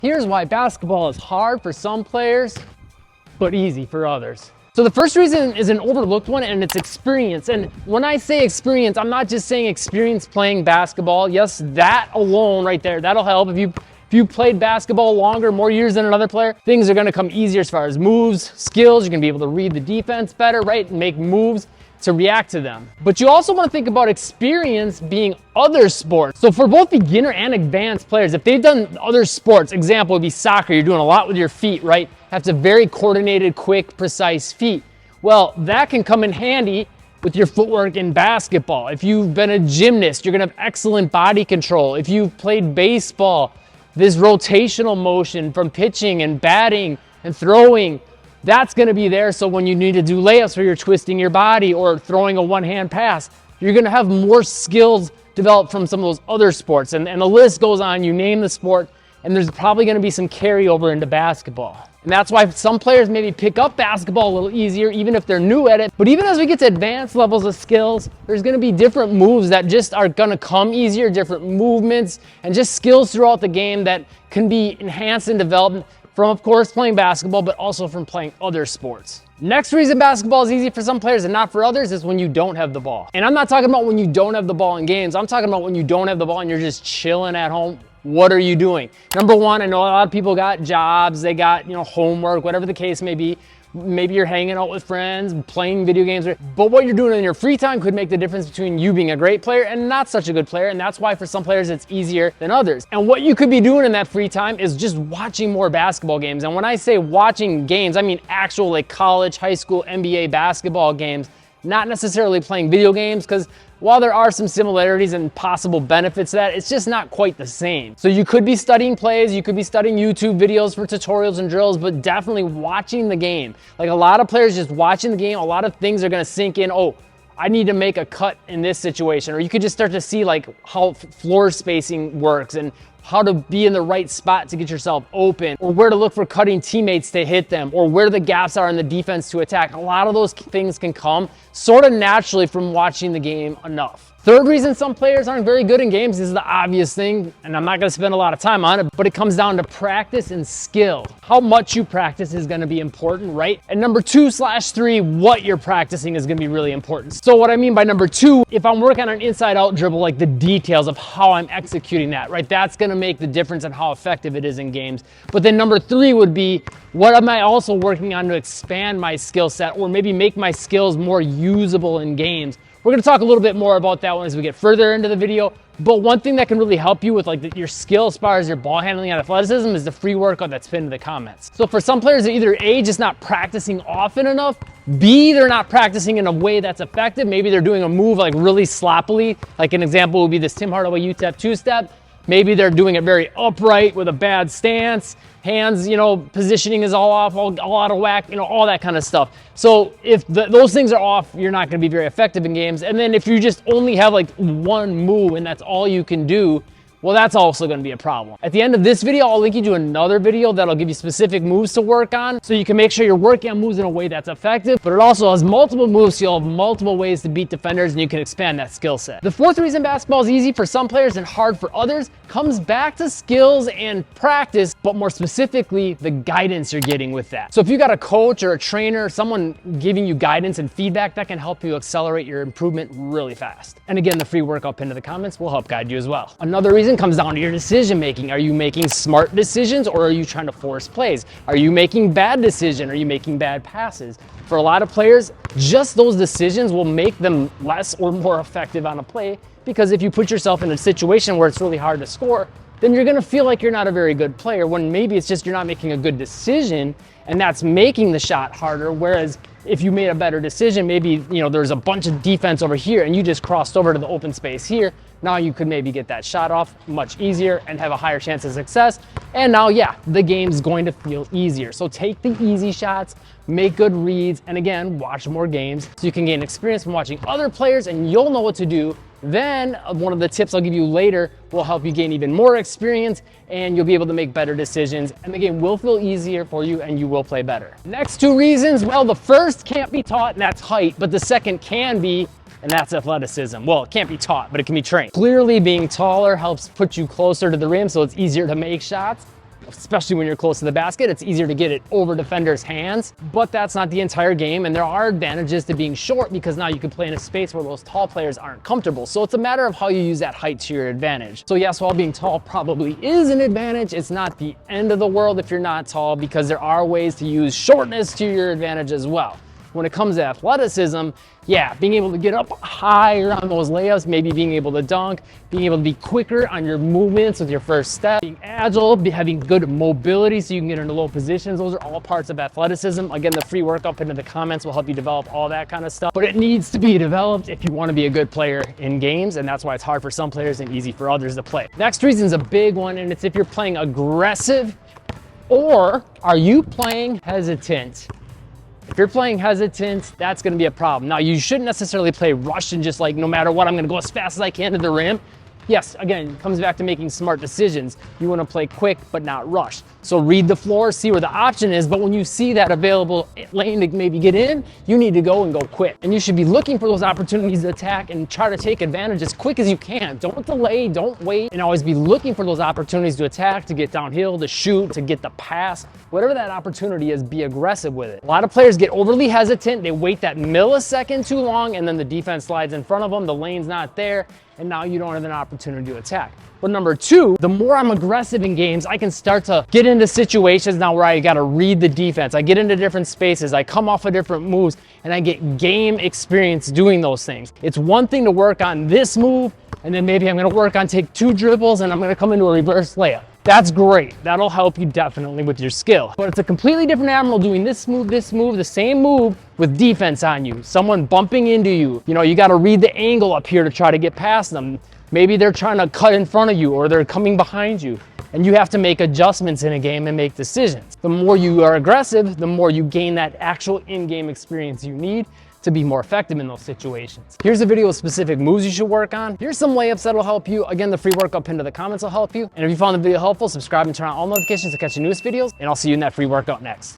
Here's why basketball is hard for some players, but easy for others. So the first reason is an overlooked one, and it's experience. And when I say experience, I'm not just saying experience playing basketball. Yes, that alone right there, that'll help. If you played basketball longer, more years than another player, things are gonna come easier as far as moves, skills. You're gonna be able to read the defense better, right? And make moves to react to them. But you also want to think about experience being other sports. So for both beginner and advanced players, if they've done other sports, example would be soccer, you're doing a lot with your feet, right? Have to very coordinated, quick, precise feet. Well, that can come in handy with your footwork in basketball. If you've been a gymnast, you're gonna have excellent body control. If you've played baseball, this rotational motion from pitching and batting and throwing, that's gonna be there, so when you need to do layups where you're twisting your body or throwing a one-hand pass, you're gonna have more skills developed from some of those other sports. And the list goes on, you name the sport, and there's probably gonna be some carryover into basketball. And that's why some players maybe pick up basketball a little easier, even if they're new at it. But even as we get to advanced levels of skills, there's gonna be different moves that just are gonna come easier, different movements, and just skills throughout the game that can be enhanced and developed from, of course, playing basketball, but also from playing other sports. Next reason basketball is easy for some players and not for others is when you don't have the ball. And I'm not talking about when you don't have the ball in games. I'm talking about when you don't have the ball and you're just chilling at home. What are you doing? Number one, I know a lot of people got jobs, they got, homework, whatever the case may be. Maybe you're hanging out with friends, playing video games, but what you're doing in your free time could make the difference between you being a great player and not such a good player, and that's why for some players it's easier than others. And what you could be doing in that free time is just watching more basketball games. And when I say watching games, I mean actual college, high school, NBA basketball games, not necessarily playing video games, because while there are some similarities and possible benefits to that, it's just not quite the same. So you could be studying plays, you could be studying YouTube videos for tutorials and drills, but definitely watching the game. Like a lot of players just watching the game, a lot of things are gonna sink in. Oh, I need to make a cut in this situation. Or you could just start to see how floor spacing works and how to be in the right spot to get yourself open, or where to look for cutting teammates to hit them, or where the gaps are in the defense to attack. A lot of those things can come sort of naturally from watching the game enough. Third reason some players aren't very good in games is the obvious thing, and I'm not gonna spend a lot of time on it, but it comes down to practice and skill. How much you practice is gonna be important, right? And number 2/3, what you're practicing is gonna be really important. So what I mean by number 2, if I'm working on an inside out dribble, like the details of how I'm executing that, right? That's gonna make the difference in how effective it is in games. But then number 3 would be, what am I also working on to expand my skill set or maybe make my skills more usable in games? We're gonna talk a little bit more about that one as we get further into the video, but one thing that can really help you with your skill as far as your ball handling and athleticism is the free workout that's pinned in the comments. So for some players, they're either A, just not practicing often enough, B, they're not practicing in a way that's effective. Maybe they're doing a move really sloppily. Like an example would be this Tim Hardaway UTEP two-step. Maybe they're doing it very upright with a bad stance. Hands, positioning is all off, all out of whack, all that kind of stuff. So if those things are off, you're not going to be very effective in games. And then if you just only have one move and that's all you can do, well, that's also going to be a problem. At the end of this video, I'll link you to another video that'll give you specific moves to work on, so you can make sure you're working on moves in a way that's effective, but it also has multiple moves, so you'll have multiple ways to beat defenders and you can expand that skill set. The fourth reason basketball is easy for some players and hard for others comes back to skills and practice, but more specifically, the guidance you're getting with that. So if you got a coach or a trainer, someone giving you guidance and feedback, that can help you accelerate your improvement really fast. And again, the free workout pinned to the comments will help guide you as well. Another reason comes down to your decision making. Are you making smart decisions or are you trying to force plays? Are you making bad decisions? Are you making bad passes? For a lot of players, just those decisions will make them less or more effective on a play, because if you put yourself in a situation where it's really hard to score, then you're gonna feel like you're not a very good player, when maybe it's just you're not making a good decision and that's making the shot harder. Whereas if you made a better decision, maybe there's a bunch of defense over here and you just crossed over to the open space here. Now you could maybe get that shot off much easier and have a higher chance of success. And now, yeah, the game's going to feel easier. So take the easy shots, make good reads, and again, watch more games so you can gain experience from watching other players and you'll know what to do. Then one of the tips I'll give you later will help you gain even more experience and you'll be able to make better decisions and the game will feel easier for you and you will play better. Next 2 reasons, well, the first can't be taught and that's height, but the second can be, and that's athleticism. Well, it can't be taught, but it can be trained. Clearly being taller helps put you closer to the rim so it's easier to make shots. especially when you're close to the basket. It's easier to get it over defenders' hands, but that's not the entire game. And there are advantages to being short because now you can play in a space where those tall players aren't comfortable. So it's a matter of how you use that height to your advantage. So yes, while being tall probably is an advantage, it's not the end of the world if you're not tall, because there are ways to use shortness to your advantage as well. When it comes to athleticism, yeah, being able to get up higher on those layups, maybe being able to dunk, being able to be quicker on your movements with your first step, being agile, having good mobility so you can get into low positions. Those are all parts of athleticism. Again, the free workout pinned in the comments will help you develop all that kind of stuff. But it needs to be developed if you want to be a good player in games, and that's why it's hard for some players and easy for others to play. Next reason is a big one, and it's if you're playing aggressive or are you playing hesitant? If you're playing hesitant, that's going to be a problem. Now, you shouldn't necessarily play rush and just like, no matter what, I'm going to go as fast as I can to the rim. Yes, again, it comes back to making smart decisions. You want to play quick, but not rush. So read the floor, see where the option is, but when you see that available lane to maybe get in, you need to go and go quick. And you should be looking for those opportunities to attack and try to take advantage as quick as you can. Don't delay, don't wait, and always be looking for those opportunities to attack, to get downhill, to shoot, to get the pass. Whatever that opportunity is, be aggressive with it. A lot of players get overly hesitant. They wait that millisecond too long, and then the defense slides in front of them, the lane's not there, and now you don't have an opportunity to attack. But number two, the more I'm aggressive in games, I can start to get into situations now where I gotta read the defense. I get into different spaces, I come off of different moves, and I get game experience doing those things. It's one thing to work on this move, and then maybe I'm gonna work on take 2 dribbles and I'm gonna come into a reverse layup. That's great. That'll help you definitely with your skill. But it's a completely different animal doing this move, the same move with defense on you. Someone bumping into you. You know, you gotta read the angle up here to try to get past them. Maybe they're trying to cut in front of you or they're coming behind you. And you have to make adjustments in a game and make decisions. The more you are aggressive, the more you gain that actual in-game experience you need to be more effective in those situations. Here's a video of specific moves you should work on. Here's some layups that'll help you. Again, the free workout pinned to the comments will help you. And if you found the video helpful, subscribe and turn on all notifications to catch the newest videos. And I'll see you in that free workout next.